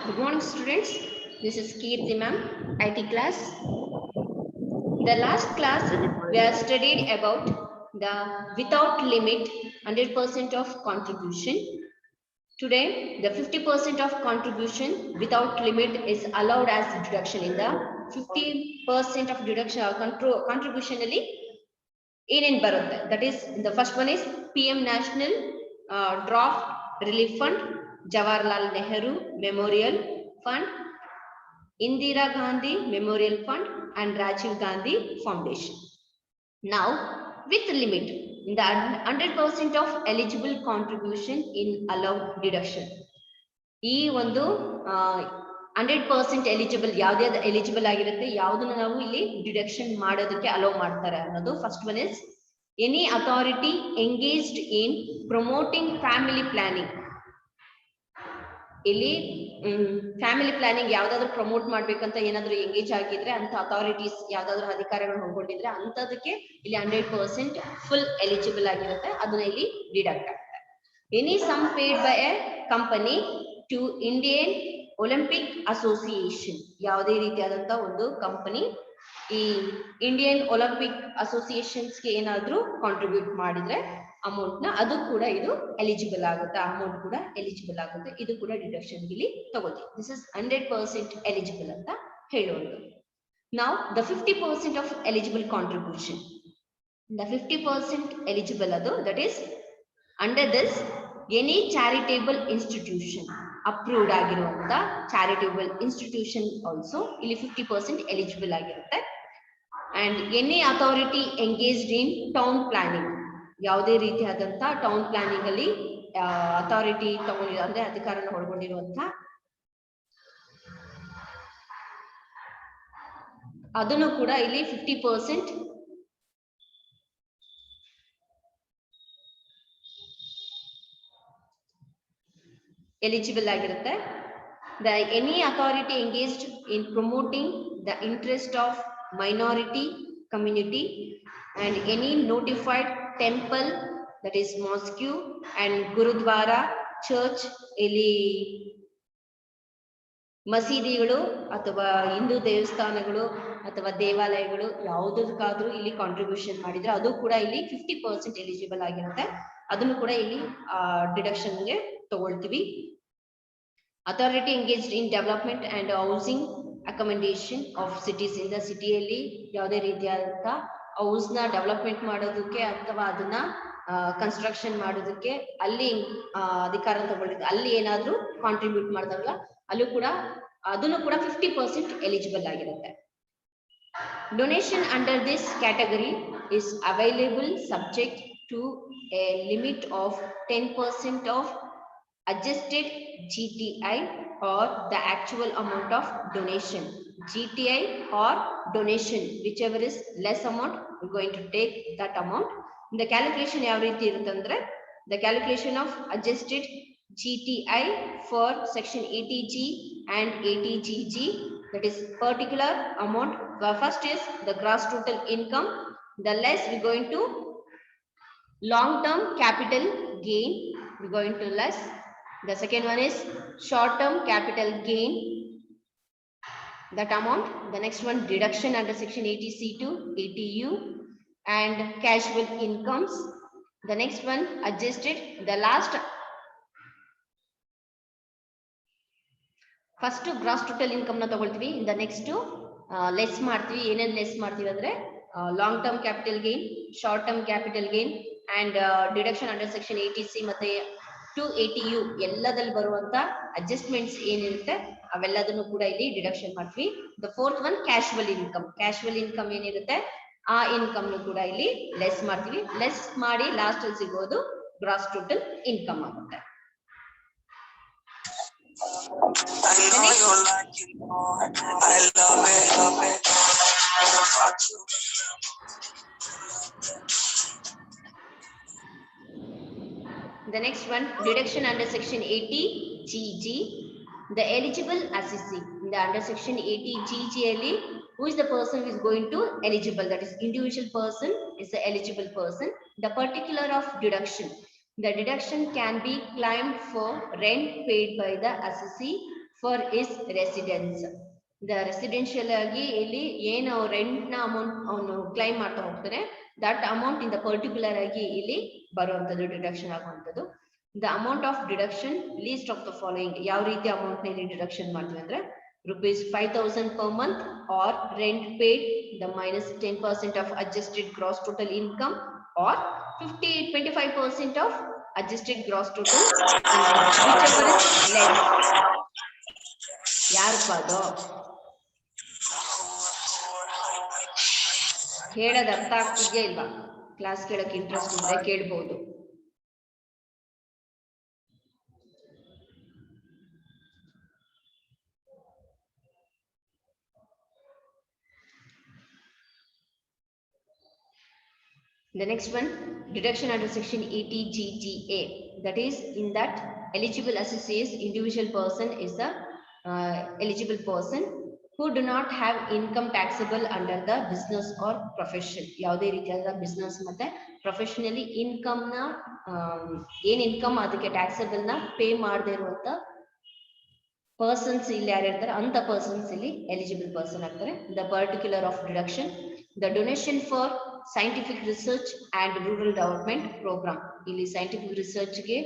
Good morning, students. This is Kirti ma'am, IT class. The last class we have studied about the without limit 100% of contribution. Today, the 50% of contribution without limit is allowed as deduction. In the 50% of deduction contribution in barutte. That is, the first one is PM National Draft Relief Fund, Jawaharlal Nehru Memorial Fund, Indira Gandhi Memorial Fund, and Rajiv Gandhi Foundation. Now, with limit, in the 100% of eligible contribution in allowed deduction. ಈ ಒಂದು 100% eligible ಯಾವ್ದು eligible ಆಗಿರುತ್ತೆ ಯಾವುದನ್ನ ನಾವು ಇಲ್ಲಿ deduction ಮಾಡೋದಕ್ಕೆ hello ಮಾಡ್ತಾರೆ ಅನ್ನೋದು first one is any authority engaged in promoting family planning. ಇಲ್ಲಿ ಫ್ಯಾಮಿಲಿ ಪ್ಲಾನಿಂಗ್ ಯಾವ್ದಾದ್ರು ಪ್ರಮೋಟ್ ಮಾಡ್ಬೇಕಂತ ಏನಾದ್ರು ಎಂಗೇಜ್ ಆಗಿದ್ರೆ ಅಂತ ಅಥಾರಿಟೀಸ್ ಯಾವ್ದಾದ್ರು ಅಧಿಕಾರಗಳು ಹೊಂದ್ಕೊಂಡಿದ್ರೆ ಅಂತದಕ್ಕೆ ಇಲ್ಲಿ 100% ಫುಲ್ ಎಲಿಜಿಬಲ್ ಆಗಿರುತ್ತೆ, ಅದನ್ನ ಇಲ್ಲಿ ಡಿಡಕ್ಟ್ ಆಗ್ತಾರೆ. Any sum paid by a company to Indian Olympic association, ಯಾವುದೇ ರೀತಿಯಾದಂತ ಒಂದು ಕಂಪನಿ ಈ ಇಂಡಿಯನ್ ಒಲಿಂಪಿಕ್ ಅಸೋಸಿಯೇಷನ್ಸ್ಗೆ ಏನಾದ್ರೂ ಕಾಂಟ್ರಿಬ್ಯೂಟ್ ಮಾಡಿದ್ರೆ ಅಮೌಂಟ್ ನ ಅದು ಕೂಡ ಇದು ಎಲಿಜಿಬಲ್ ಆಗುತ್ತೆ, ಅಮೌಂಟ್ ಕೂಡ ಎಲಿಜಿಬಲ್ ಆಗುತ್ತೆ, ಇದು ಕೂಡ ಡಿಡಕ್ಷನ್ ಇಲ್ಲಿ ತಗೋತೀವಿ. ದಿಸ್ ಇಸ್ 100% ಎಲಿಜಿಬಲ್ ಅಂತ ಹೇಳುವುದು. ನಾವು the 50% of eligible contribution, the 50% eligible ಅದು that is under this any charitable institution approved ಆಗಿರುವಂತ ಚಾರಿಟೇಬಲ್ ಇನ್ಸ್ಟಿಟ್ಯೂಷನ್ ಆಲ್ಸೋ ಇಲ್ಲಿ 50% ಎಲಿಜಿಬಲ್ ಆಗಿರುತ್ತೆ. And any authority engaged in town planning, ಯಾವುದೇ ರೀತಿಯಾದಂತ ಟೌನ್ ಪ್ಲಾನಿಂಗ್ ಅಲ್ಲಿ ಅಥಾರಿಟಿ ತಗೊಂಡಿರೋ ಅಂದ್ರೆ ಅಧಿಕಾರನ ಒಳಗೊಂಡಿರುವಂತ ಅದನ್ನು ಕೂಡ ಇಲ್ಲಿ 50% ಎಲಿಜಿಬಲ್ ಆಗಿರುತ್ತೆ. The any authority engaged in promoting the interest of minority community and any notified temple, that is mosque and gurudwara church, ಇಲ್ಲಿ ಮಸೀದಿಗಳು ಅಥವಾ ಹಿಂದೂ ದೇವಸ್ಥಾನಗಳು ಅಥವಾ ದೇವಾಲಯಗಳು ಯಾವುದಕ್ಕಾದ್ರೂ ಇಲ್ಲಿ ಕಾಂಟ್ರಿಬ್ಯೂಷನ್ ಮಾಡಿದ್ರೆ ಅದು ಕೂಡ ಇಲ್ಲಿ 50% ಎಲಿಜಿಬಲ್ ಆಗಿರುತ್ತೆ, ಅದನ್ನು ಕೂಡ ಇಲ್ಲಿ ಡಿಡಕ್ಷನ್ಗೆ ತಗೊಳ್ತೀವಿ. Authority engaged in development and housing ಅಕಮೆಂಡೇಶನ್ of cities, ಇಂದ ಸಿಟಿಯಲ್ಲಿ ಯಾವುದೇ ರೀತಿಯಾದಂತ ಹೌಸ್ ನ ಡೆವಲಪ್ಮೆಂಟ್ ಮಾಡೋದಕ್ಕೆ ಅಥವಾ ಅದನ್ನ ಕನ್ಸ್ಟ್ರಕ್ಷನ್ ಮಾಡೋದಕ್ಕೆ ಅಲ್ಲಿ ಅಧಿಕಾರ ತಗೊಂಡಿದ್ದು ಅಲ್ಲಿ ಏನಾದ್ರೂ ಕಾಂಟ್ರಿಬ್ಯೂಟ್ ಮಾಡಿದಾಗಲ್ಲ ಅದನ್ನು ಕೂಡ 50% ಎಲಿಜಿಬಲ್ ಆಗಿರುತ್ತೆ. Donation under this category is available subject to a limit of 10% of adjusted GTI or the actual amount of donation. GTI or donation, whichever is less amount, we're going to take that amount. In the calculation ಯಾವ ರೀತಿ ಇರುತ್ತೆ ಅಂದ್ರೆ the calculation of adjusted GTI for section 80G and 80GG, that is particular amount. First is the gross total income, the less we're going to long term capital gain, we're going to less. The second one is short-term capital gain, that amount. The next one, deduction under section 80C to 80U and casual incomes. The next one, adjusted. The last, first gross total income na ತಗೊಳ್ತೀವಿ. The next less ಮಾಡ್ತೀವಿ. ಏನೇನು less ಮಾಡ್ತೀವಿ ಅಂದ್ರೆ long-term capital gain, short-term capital gain and deduction under section 80C ಮತ್ತೆ 280U ಎಲ್ಲದಲ್ಲಿ ಬರುವಂತ adjustments ಏನಿರುತ್ತೆ ಅವೆಲ್ಲದನ್ನು ಕೂಡ ಇಲ್ಲಿ ಡಿಡಕ್ಷನ್ ಮಾಡ್ತೀವಿ. The fourth one casual income, casual income ಏನಿರುತ್ತೆ ಆ ಇನ್ಕಮ್ ಕೂಡ ಇಲ್ಲಿ ಲೆಸ್ ಮಾಡ್ತೀವಿ. ಲೆಸ್ ಮಾಡಿ ಲಾಸ್ಟ್ ಅಲ್ಲಿ ಸಿಗೋದು ಗ್ರಾಸ್ ಟೋಟಲ್ ಇನ್ಕಮ್ ಆಗುತ್ತೆ. The next one, deduction under section 80GG, the eligible assessee. In the under section 80GG, who is the person who is going to eligible? That is, individual person is the eligible person. The particular of deduction. The deduction can be claimed for rent paid by the assessee for his residence. The residential agi ಇಲ್ಲಿ ಏನು rent ನ amount ಅವನು claim ಮಾಡ್ತಾ ಹೋಗ್ತಾನೆ, that amount ಇಂದ particular ಆಗಿ ಇಲ್ಲಿ ಬರುವಂತದ್ದು deduction ಆಗುವಂತದ್ದು. The amount of deduction least of the following, ಯಾವ ರೀತಿ ಅಮೌಂಟ್ ನಲ್ಲಿ ಡಿಡಕ್ಷನ್ ಮಾಡ್ತೀವಿ ಅಂದ್ರೆ rupees 5,000 per month or rent paid the minus 10% of adjusted gross total income or 25% of adjusted gross total income, whichever is less. ಯಾರಪ್ಪ ಅದು ಹೇಳೋದು ಅರ್ಥ ಆಗ್ತಿದ್ಯಾ ಇಲ್ವಾ? ಕ್ಲಾಸ್ ಕೇಳಕ್ಕೆ ಇಂಟ್ರೆಸ್ಟ್ ಇದ್ರೆ ಕೇಳ್ಬಹುದು. The next one, deduction under section 80GGA, that is in that eligible associates individual person is the eligible person who do not have income taxable under the business or profession. ಯಾವುದೇ ರೀತಿಯಾದ business ಮತ್ತೆ professionally income ನ ಏನ್ income ಅದಕ್ಕೆ taxable ನ pay ಮಾಡದೇ ಇರುವಂತ persons ಇಲ್ಲಿ ಯಾರು ಇರ್ತಾರೆ ಅಂತ ಪರ್ಸನ್ಸ್ ಇಲ್ಲಿ ಎಲಿಜಿಬಲ್ ಪರ್ಸನ್ ಆಗ್ತಾರೆ. The particular of deduction, the donation for scientific research and rural development program, ಇಲ್ಲಿ scientific research ಗೆ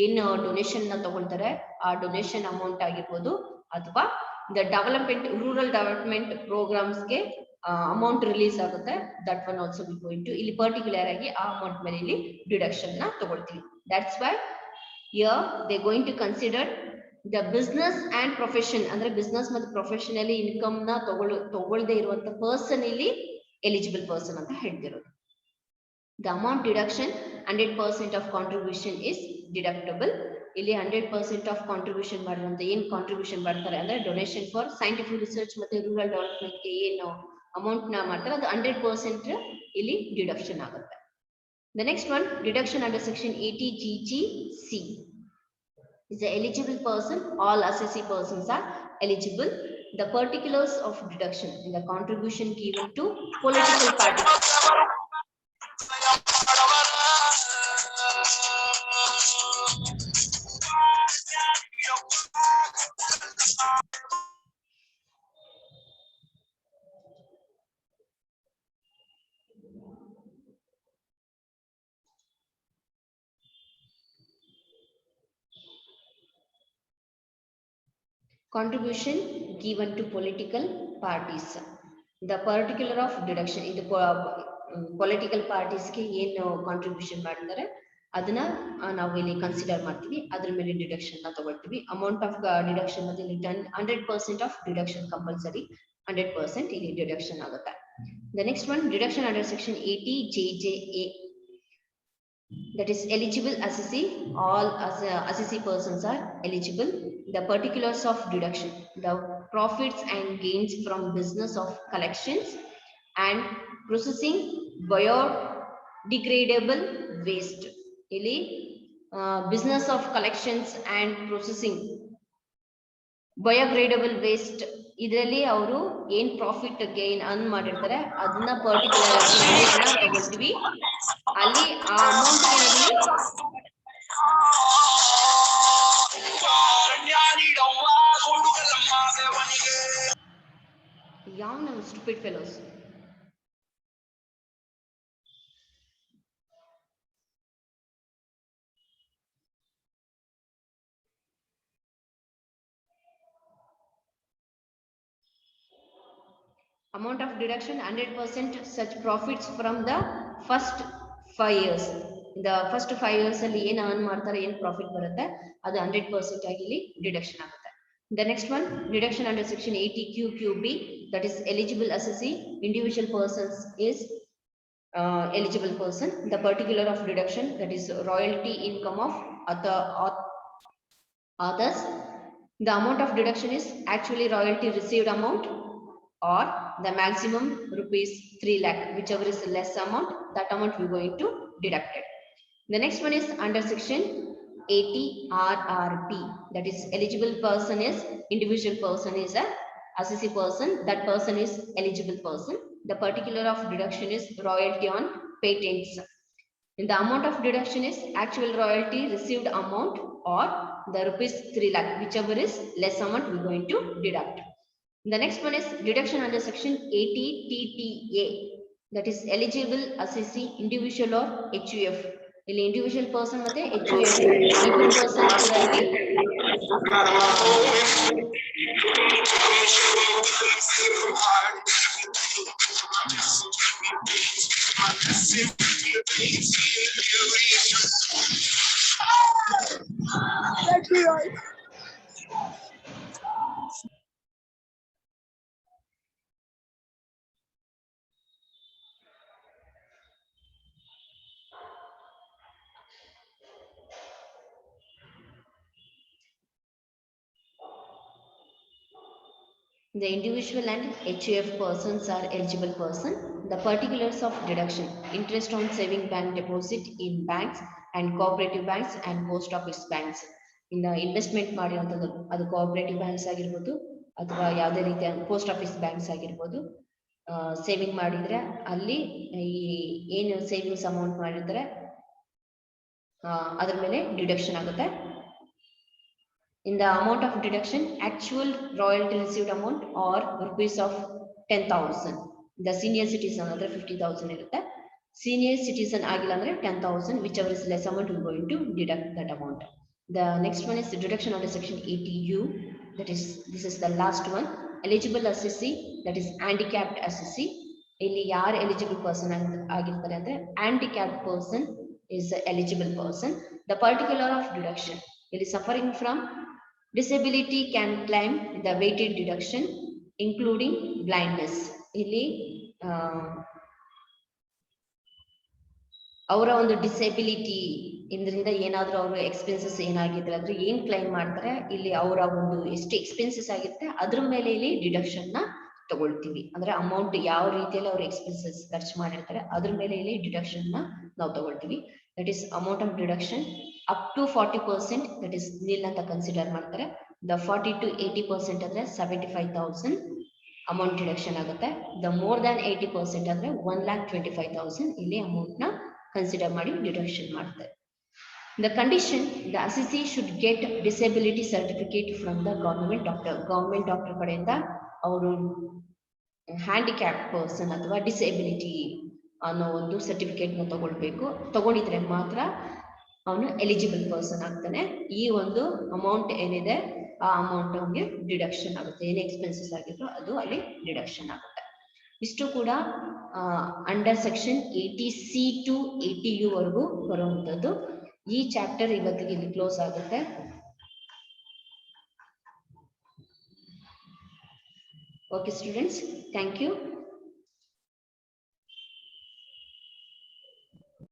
ಏನು ಡೊನೇಷನ್ ನ ತಗೊಳ್ತಾರೆ ಆ ಡೊನೇಷನ್ ಅಮೌಂಟ್ ಆಗಿರ್ಬೋದು, ಅಥವಾ the development rural development programmes ಗೆ ಅಮೌಂಟ್ ರಿಲೀಸ್ ಆಗುತ್ತೆ, that one also we going to ಇಲ್ಲಿ ಪರ್ಟಿಕ್ಯುಲರ್ ಆಗಿ ಆ ಅಮೌಂಟ್ ಮೇಲೆ ಇಲ್ಲಿ ಡಿಡಕ್ಷನ್ ನ ತಗೊಳ್ತೀವಿ. That's why here they going to consider the business and profession, ಅಂದ್ರೆ ಬಿಸ್ನೆಸ್ ಮತ್ತು ಪ್ರೊಫೆಷನಲಿ ಇನ್ಕಮ್ ನ ತಗೊಳ್ಳದೆ ಇರುವಂತ ಪರ್ಸನ್ ಇಲ್ಲಿ ಎಲಿಜಿಬಲ್ ಪರ್ಸನ್ ಅಂತ ಹೇಳ್ತಿರೋದು. The amount deduction 100% of contribution is deductible. ಇಲ್ಲಿ 100% of contribution ಮಾಡುವಂತ ಏನ್ ಕಾಂಟ್ರಿಬ್ಯೂಷನ್ ಮಾಡ್ತಾರೆ ಅಂದ್ರೆ ಡೊನೇಷನ್ ಫಾರ್ ಸೈಂಟಿಫಿಕ್ ರಿಸರ್ಚ್ ಮತ್ತೆ ರೂರಲ್ ಡೆವಲಪ್ಮೆಂಟ್ ಗೆ ಏನು ಅಮೌಂಟ್ ನ ಮಾಡ್ತಾರೆ ಅದು 100% ಇಲ್ಲಿ ಡಿಡಕ್ಷನ್ ಆಗುತ್ತೆ. The next one, deduction under section 80GGC is the eligible person. All assessee persons are eligible. The particulars of deduction in the contribution given to political parties. Contribution given to political parties. The particular of deduction, ಇದು political ಪಾರ್ಟೀಸ್ಗೆ ಏನು contribution ಮಾಡ್ತಾರೆ ಅದನ್ನ ನಾವು ಇಲ್ಲಿ consider ಮಾಡ್ತೀವಿ, ಅದ್ರ ಮೇಲೆ deduction ನ ತಗೊಳ್ತೀವಿ. ಅಮೌಂಟ್ ಆಫ್ ಡಿಡಕ್ಷನ್ ಮತ್ತೆ ಇಲ್ಲಿ 100% ಆಫ್ ಡಿಡಕ್ಷನ್ ಕಂಪಲ್ಸರಿ 100% ಇಲ್ಲಿ ಡಿಡಕ್ಷನ್ ಆಗುತ್ತೆ. The next one, deduction under section 80JJA, that is eligible assessee. All assessee persons are eligible. The particulars of deduction, the profits and gains from business of collections and processing biodegradable waste. ಇಲ್ಲಿ business of collections and processing biodegradable waste, ಇದರಲ್ಲಿ ಅವರು ಏನ್ profit gain earn ಮಾಡಿರ್ತಾರೆ ಅದನ್ನ particular ಆಗಿ ತಗೊಳ್ತೀವಿ. ಅಲ್ಲಿ ಆ ಅಮೌಂಟ್ ಯಾವ ನಾವು stupid fellows. Amount of deduction 100% such profits from the first 5 years. The first 5 years ಅಲ್ಲಿ ಏನು ಅರ್ನ್ ಮಾಡ್ತಾರೆ ಏನು ಪ್ರಾಫಿಟ್ ಬರುತ್ತೆ ಅದು 100% ಆಗಿ ಇಲ್ಲಿ ಡಿಡಕ್ಷನ್ ಆಗುತ್ತೆ. The next one, deduction under section 80QQB, that is eligible assessee individual persons is eligible person. The particular of deduction, that is royalty income of others. The amount of deduction is actually royalty received amount or the maximum rupees 3 lakh, whichever is the less amount, that amount we are going to deduct it. The next one is under section 80RRP, that is eligible person is individual person is a assessee person, that person is eligible person. The particular of deduction is royalty on patents. In the amount of deduction is actual royalty received amount or the rupees 3 lakh, whichever is less amount we're going to deduct. The next one is deduction under section 80 TTA, that is eligible assessee individual or HUF. ಇಲ್ಲಿ individual person ಮತ್ತೆ HUF ಇಬ್ಬರು person ಕೂಡ ಇಲ್ಲಿ the individual and HUF persons are eligible person. The particulars of deduction: interest on saving bank deposit in banks and cooperative banks and post office banks. ಇನ್ನು investment ಮಾಡಿರೋಂಥದ್ದು ಅದು cooperative banks ಆಗಿರ್ಬೋದು ಅಥವಾ ಯಾವುದೇ ರೀತಿಯ post office banks ಆಗಿರ್ಬೋದು. Saving ಮಾಡಿದ್ರೆ ಅಲ್ಲಿ ಈ ಏನು ಸೇವಿಂಗ್ಸ್ ಅಮೌಂಟ್ ಮಾಡಿರ್ತಾರೆ ಅದ್ರ ಮೇಲೆ ಡಿಡಕ್ಷನ್ ಆಗುತ್ತೆ. In the amount of deduction, actual royalty received amount or rupees of 10,000. The senior citizen andre 50,000 irutte. Senior citizen agilla andre 10,000, whichever is less amount we are going to deduct that amount. The next one is the deduction under section 80U. That is, this is the last one. Eligible assessee, that is handicapped assessee. Illi yaar eligible person agirtare andre handicapped person is the eligible person. The particular of deduction: illi suffering from disability can claim the weighted deduction including blindness. ಇಲ್ಲಿ ಅವರ ಒಂದು disability ಇಂದ್ರಿಂದ ಏನಾದರೂ ಅವರು expenses ಏನಾಗಿದ್ರೆ ಅಂದ್ರೆ ಏನ್ claim ಮಾಡ್ತಾರೆ ಇಲ್ಲಿ ಅವರ ಒಂದು ಎಷ್ಟು ಎಕ್ಸ್ಪೆನ್ಸಸ್ ಆಗಿರುತ್ತೆ ಅದ್ರ ಮೇಲೆ ಇಲ್ಲಿ ಡಿಡಕ್ಷನ್ ನ ತಗೊಳ್ತೀವಿ. ಅಂದ್ರೆ ಅಮೌಂಟ್ ಯಾವ ರೀತಿಯಲ್ಲಿ ಅವ್ರು ಎಕ್ಸ್ಪೆನ್ಸಸ್ ಖರ್ಚು ಮಾಡಿರ್ತಾರೆ ಅದ್ರ ಮೇಲೆ ಇಲ್ಲಿ ಡಿಡಕ್ಷನ್ ನ ನಾವು ತಗೊಳ್ತೀವಿ. That is amount of deduction up to 40%, that is nil ಅಂತ ಕನ್ಸಿಡರ್ ಮಾಡ್ತಾರೆ. ದ 40 to 80% ಅಂದ್ರೆ 75,000 ಅಮೌಂಟ್ ಡಿಡಕ್ಷನ್ ಆಗುತ್ತೆ. ದ ಮೋರ್ ದನ್ 80% ಅಂದ್ರೆ 1,25,000 ಇಲ್ಲಿ ಅಮೌಂಟ್ ನ ಕನ್ಸಿಡರ್ ಮಾಡಿ ಡಿಡಕ್ಷನ್ ಮಾಡ್ತಾರೆ. The condition: the assessee should get disability certificate from the government doctor. Government doctor ಕಡೆಯಿಂದ ಅವರು ಹ್ಯಾಂಡಿಕ್ಯಾಪ್ ಪರ್ಸನ್ ಅಥವಾ ಡಿಸೆಬಿಲಿಟಿ ಅನ್ನೋ ಒಂದು ಸರ್ಟಿಫಿಕೇಟ್ ನ ತಗೊಳ್ಬೇಕು. ತಗೊಂಡಿದ್ರೆ ಮಾತ್ರ ಅವನು ಎಲಿಜಿಬಲ್ ಪರ್ಸನ್ ಆಗ್ತಾನೆ. ಈ ಒಂದು ಅಮೌಂಟ್ ಏನಿದೆ ಆ ಅಮೌಂಟ್ ಅವನಿಗೆ ಡಿಡಕ್ಷನ್ ಆಗುತ್ತೆ. ಏನೇ ಎಕ್ಸ್ಪೆನ್ಸಸ್ ಆಗಿದ್ರು ಅದು ಅಲ್ಲಿ ಡಿಡಕ್ಷನ್ ಆಗುತ್ತೆ. ಇಷ್ಟು ಕೂಡ under section 80C to 80U ವರೆಗೂ ಬರುವಂತದ್ದು. ಈ ಚಾಪ್ಟರ್ ಇವತ್ತಿಗೆ ಇಲ್ಲಿ ಕ್ಲೋಸ್ ಆಗುತ್ತೆ. Okay students, thank you.